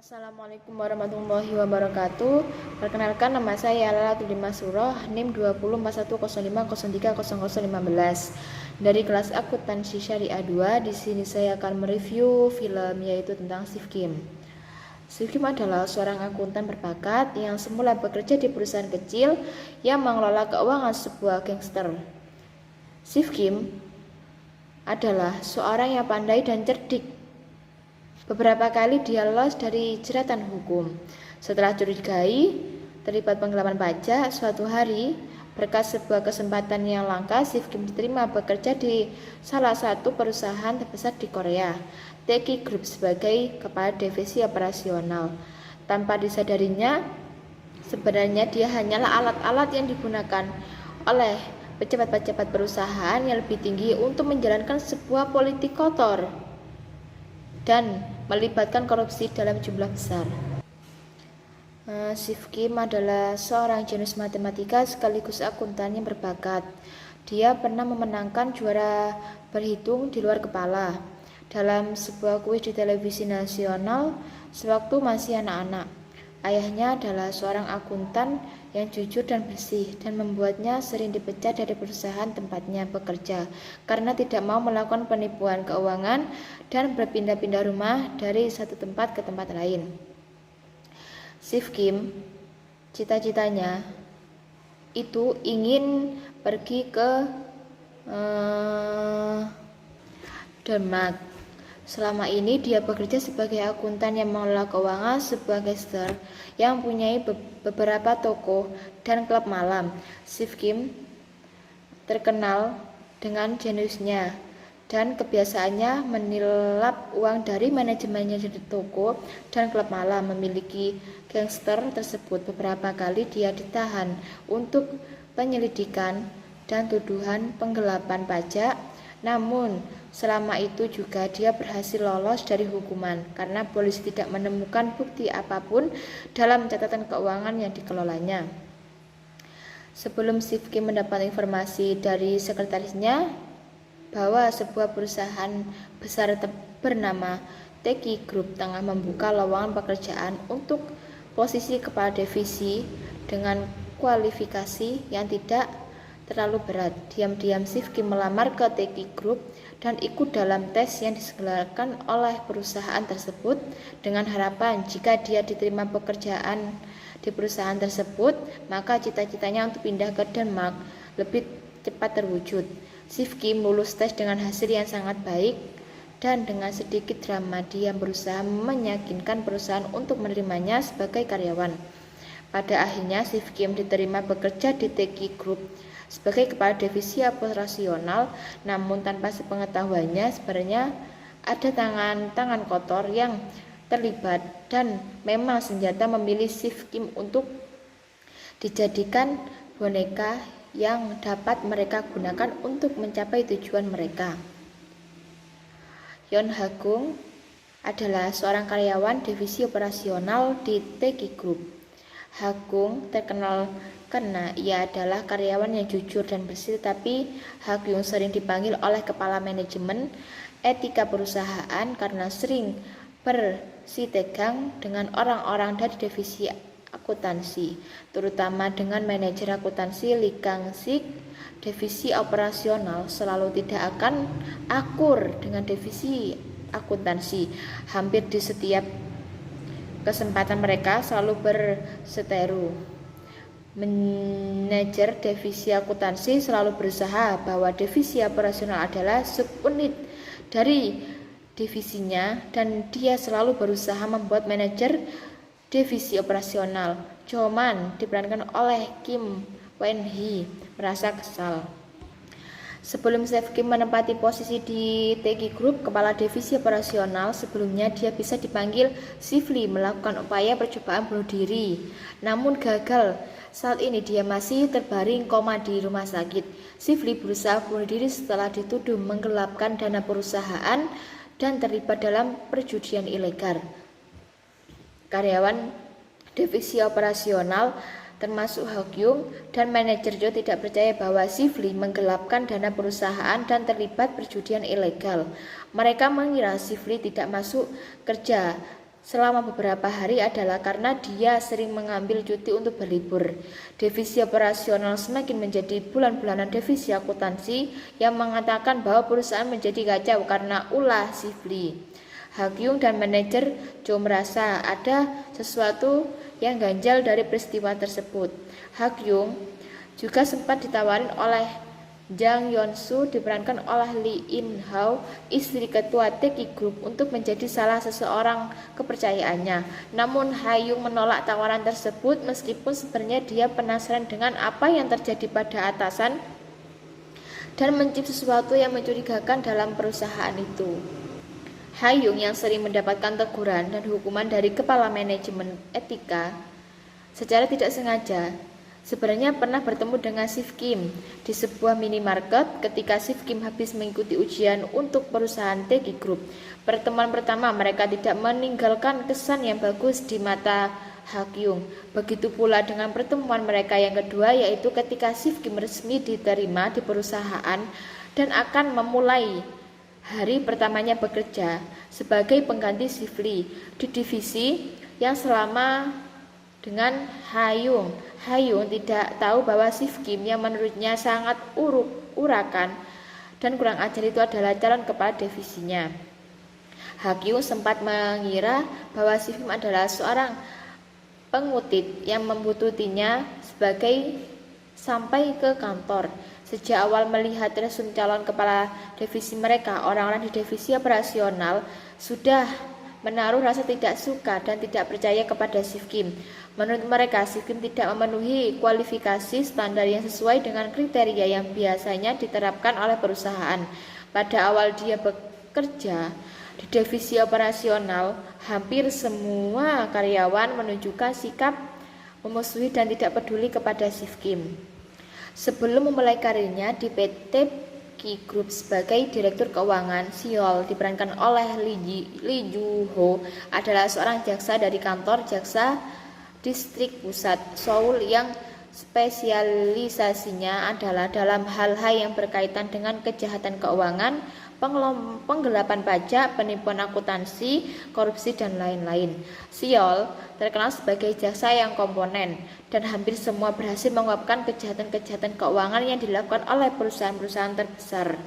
Assalamualaikum warahmatullahi wabarakatuh. Perkenalkan, nama saya Lala Tudima Suroh, NIM 204105030015 dari kelas Akuntansi Syariah 2. Di sini saya akan mereview film yaitu tentang Sifkim. Sifkim adalah seorang akuntan berbakat yang semula bekerja di perusahaan kecil yang mengelola keuangan sebuah gangster. Sifkim adalah seorang yang pandai dan cerdik. Beberapa kali dia lolos dari jeratan hukum. Setelah curigai terlibat penggelapan pajak, suatu hari berkat sebuah kesempatan yang langka, Sifkim diterima bekerja di salah satu perusahaan terbesar di Korea, Teki Group, sebagai kepala divisi operasional. Tanpa disadarinya, sebenarnya dia hanyalah alat-alat yang digunakan oleh pejabat-pejabat perusahaan yang lebih tinggi untuk menjalankan sebuah politik kotor dan melibatkan korupsi dalam jumlah besar. Sifkim adalah seorang jenius matematika sekaligus akuntan yang berbakat. Dia pernah memenangkan juara berhitung di luar kepala dalam sebuah kuis di televisi nasional sewaktu masih anak-anak. Ayahnya adalah seorang akuntan yang jujur dan bersih dan membuatnya sering dipecat dari perusahaan tempatnya bekerja karena tidak mau melakukan penipuan keuangan dan berpindah-pindah rumah dari satu tempat ke tempat lain. Sifkim cita-citanya itu ingin pergi ke Denmark. Selama ini dia bekerja sebagai akuntan yang mengelola keuangan sebuah gangster yang mempunyai beberapa toko dan klub malam. Sifkim terkenal dengan jeniusnya dan kebiasaannya menilap uang dari manajemennya di toko dan klub malam. Memiliki gangster tersebut, beberapa kali dia ditahan untuk penyelidikan dan tuduhan penggelapan pajak. Namun selama itu juga dia berhasil lolos dari hukuman karena polisi tidak menemukan bukti apapun dalam catatan keuangan yang dikelolanya. Sebelum Sifkim mendapat informasi dari sekretarisnya bahwa sebuah perusahaan besar bernama Teki Group tengah membuka lowongan pekerjaan untuk posisi kepala divisi dengan kualifikasi yang tidak terlalu berat. Diam-diam Sifkim melamar ke Teki Group dan ikut dalam tes yang diselenggarakan oleh perusahaan tersebut dengan harapan jika dia diterima pekerjaan di perusahaan tersebut, maka cita-citanya untuk pindah ke Denmark lebih cepat terwujud. Sifkim lulus tes dengan hasil yang sangat baik dan dengan sedikit drama dia berusaha meyakinkan perusahaan untuk menerimanya sebagai karyawan. Pada akhirnya Sifkim diterima bekerja di Teki Group sebagai kepala divisi operasional, namun tanpa sepengetahuannya sebenarnya ada tangan kotor yang terlibat dan memang senjata memilih Sifkim untuk dijadikan boneka yang dapat mereka gunakan untuk mencapai tujuan mereka. Yon Hagung adalah seorang karyawan divisi operasional di Teki Group. Hagung terkenal karena ia adalah karyawan yang jujur dan bersih, tapi Hagung sering dipanggil oleh kepala manajemen etika perusahaan karena sering bersitegang dengan orang-orang dari divisi akuntansi, terutama dengan manajer akuntansi Lee Kang Sik. Divisi operasional selalu tidak akan akur dengan divisi akuntansi. Hampir di setiap kesempatan mereka selalu berseteru. Manajer divisi akuntansi selalu berusaha bahwa divisi operasional adalah subunit dari divisinya dan dia selalu berusaha membuat manajer divisi operasional Joman diperankan oleh Kim Wen Hee merasa kesal. Sebelum Sifkim menempati posisi di Teki Group, kepala divisi operasional, sebelumnya dia bisa dipanggil Sifli melakukan upaya percobaan bunuh diri, namun gagal. Saat ini dia masih terbaring koma di rumah sakit. Sifli berusaha bunuh diri setelah dituduh menggelapkan dana perusahaan dan terlibat dalam perjudian ilegal. Karyawan divisi operasional termasuk Hagyung dan manajer Jo tidak percaya bahwa Sifli menggelapkan dana perusahaan dan terlibat perjudian ilegal. Mereka mengira Sifli tidak masuk kerja selama beberapa hari adalah karena dia sering mengambil cuti untuk berlibur. Divisi operasional semakin menjadi bulan-bulanan divisi akuntansi yang mengatakan bahwa perusahaan menjadi kacau karena ulah Sifli. Hakyung dan manajer Jo merasa ada sesuatu yang ganjal dari peristiwa tersebut. Hakyung juga sempat ditawarin oleh Jang Yeon-soo diperankan oleh Lee In-hao, istri ketua Teki Group, untuk menjadi salah seseorang kepercayaannya. Namun Hakyung menolak tawaran tersebut meskipun sebenarnya dia penasaran dengan apa yang terjadi pada atasan dan mencip sesuatu yang mencurigakan dalam perusahaan itu. Hakyung yang sering mendapatkan teguran dan hukuman dari kepala manajemen etika secara tidak sengaja sebenarnya pernah bertemu dengan Sif Kim di sebuah minimarket ketika Sif Kim habis mengikuti ujian untuk perusahaan Teki Group. Pertemuan pertama mereka tidak meninggalkan kesan yang bagus di mata Hakyung. Begitu pula dengan pertemuan mereka yang kedua, yaitu ketika Sif Kim resmi diterima di perusahaan dan akan memulai hari pertamanya bekerja sebagai pengganti Sif Lee di divisi yang selama dengan Hakyung. Hakyung tidak tahu bahwa Sif Kim yang menurutnya sangat urakan dan kurang ajar itu adalah calon kepala divisinya. Hakyung sempat mengira bahwa Sif Kim adalah seorang pengutit yang membutuhkannya sebagai sampai ke kantor. Sejak awal melihat resume calon kepala divisi mereka, orang-orang di divisi operasional sudah menaruh rasa tidak suka dan tidak percaya kepada Sif Kim. Menurut mereka, Sif Kim tidak memenuhi kualifikasi standar yang sesuai dengan kriteria yang biasanya diterapkan oleh perusahaan. Pada awal dia bekerja di divisi operasional, hampir semua karyawan menunjukkan sikap memusuhi dan tidak peduli kepada Sif Kim. Sebelum memulai karirnya di PT Ki Group sebagai direktur keuangan, Seol diperankan oleh Lee Joo Ho adalah seorang jaksa dari kantor jaksa distrik pusat Seoul yang spesialisasinya adalah dalam hal-hal yang berkaitan dengan kejahatan keuangan, penggelapan pajak, penipuan akuntansi, korupsi, dan lain-lain. Seol terkenal sebagai jaksa yang komponen dan hampir semua berhasil mengungkapkan kejahatan-kejahatan keuangan yang dilakukan oleh perusahaan-perusahaan terbesar.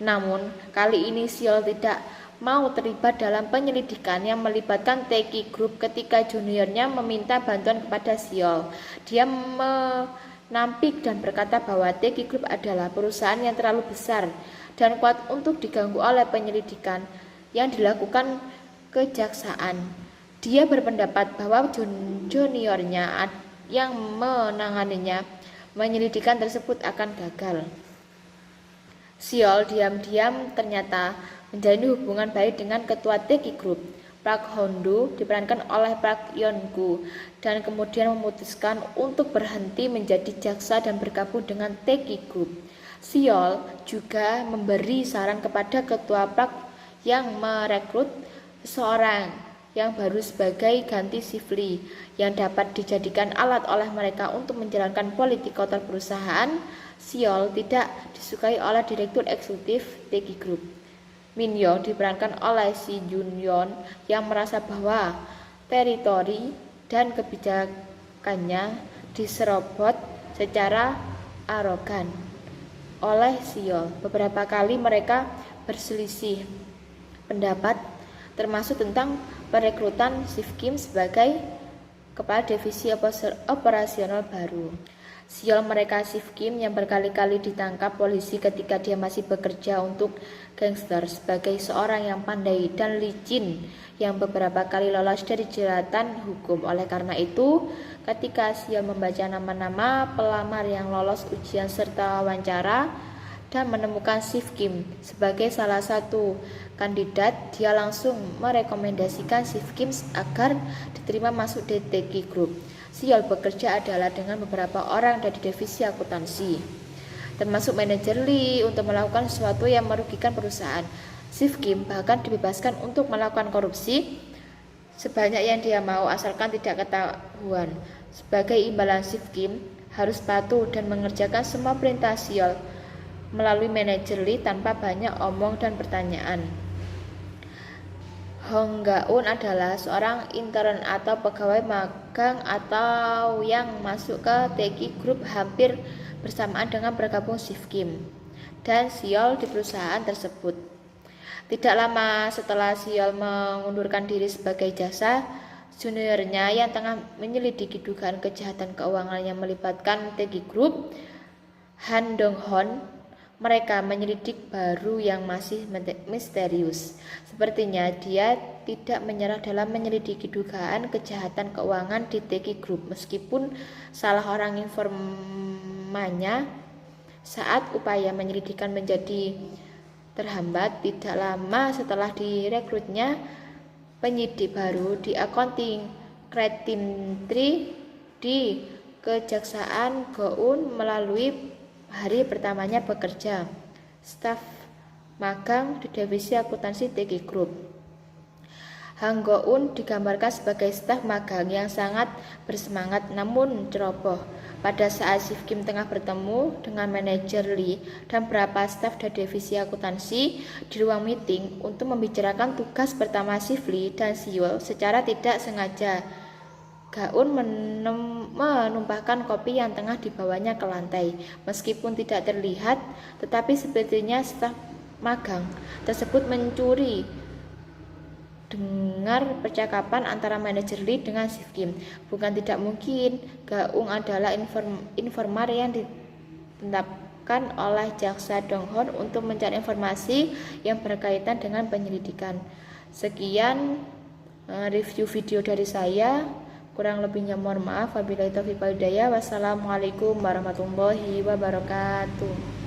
Namun, kali ini Seol tidak mau terlibat dalam penyelidikan yang melibatkan Teki Group ketika juniornya meminta bantuan kepada Seol. Dia menampik dan berkata bahwa Teki Group adalah perusahaan yang terlalu besar dan kuat untuk diganggu oleh penyelidikan yang dilakukan kejaksaan. Dia berpendapat bahwa juniornya yang menanganinya penyelidikan tersebut akan gagal. Seol diam-diam ternyata menjalin hubungan baik dengan ketua Teki Group, Park Hoon-do, diperankan oleh Park Yeon-gu, dan kemudian memutuskan untuk berhenti menjadi jaksa dan bergabung dengan Teki Group. Seol juga memberi saran kepada ketua Park yang merekrut seseorang yang baru sebagai ganti Sif Lee yang dapat dijadikan alat oleh mereka untuk menjalankan politik kotor perusahaan. Seol tidak disukai oleh direktur eksekutif Teki Group, Min Young, diperankan oleh Si Jun Yeon, yang merasa bahwa teritori dan kebijakannya diserobot secara arogan oleh Seol. Beberapa kali mereka berselisih pendapat, termasuk tentang perekrutan Sif Kim sebagai kepala divisi operasional baru. Seol mereka Sif Kim yang berkali-kali ditangkap polisi ketika dia masih bekerja untuk gangster sebagai seorang yang pandai dan licin yang beberapa kali lolos dari jeratan hukum. Oleh karena itu, ketika Seol membaca nama-nama pelamar yang lolos ujian serta wawancara dan menemukan Sif Kim sebagai salah satu kandidat, dia langsung merekomendasikan Sif Kim agar diterima masuk di Teki Group. Seol bekerja adalah dengan beberapa orang dari divisi akuntansi, termasuk manajer Lee, untuk melakukan sesuatu yang merugikan perusahaan. Sif Kim bahkan dibebaskan untuk melakukan korupsi sebanyak yang dia mau asalkan tidak ketahuan. Sebagai imbalan, Sif Kim harus patuh dan mengerjakan semua perintah Seol melalui manajer Lee tanpa banyak omong dan pertanyaan. Hong Gaun adalah seorang intern atau pegawai magang atau yang masuk ke Teki Group hampir bersamaan dengan bergabung Steve Kim dan Seol di perusahaan tersebut. Tidak lama setelah Seol mengundurkan diri sebagai jasa, juniornya yang tengah menyelidiki dugaan kejahatan keuangan yang melibatkan Teki Group, Han Dong-hon, mereka menyelidik baru yang masih misterius. Sepertinya dia tidak menyerah dalam menyelidiki dugaan kejahatan keuangan di Teki Group meskipun salah orang informannya saat upaya penyelidikan menjadi terhambat. Tidak lama setelah direkrutnya penyidik baru di accounting Kreatin Tri di Kejaksaan Gaun melalui hari pertamanya bekerja, staf magang di divisi akuntansi Teki Group. Han Go-un digambarkan sebagai staf magang yang sangat bersemangat namun ceroboh. Pada saat Steve Kim tengah bertemu dengan manajer Lee dan beberapa staf dari divisi akuntansi di ruang meeting untuk membicarakan tugas pertama Steve Lee dan Seol, secara tidak sengaja Gaun menumpahkan kopi yang tengah dibawanya ke lantai. Meskipun tidak terlihat, tetapi sepertinya staf magang tersebut mencuri dengar percakapan antara manajer Lee dengan Steve Kim. Bukan tidak mungkin, Gaung adalah informan yang ditetapkan oleh jaksa Dong-hon untuk mencari informasi yang berkaitan dengan penyelidikan. Sekian review video dari saya. Kurang lebihnya mohon maaf. Wabillahi taufiq wal hidayah. Wassalamualaikum warahmatullahi wabarakatuh.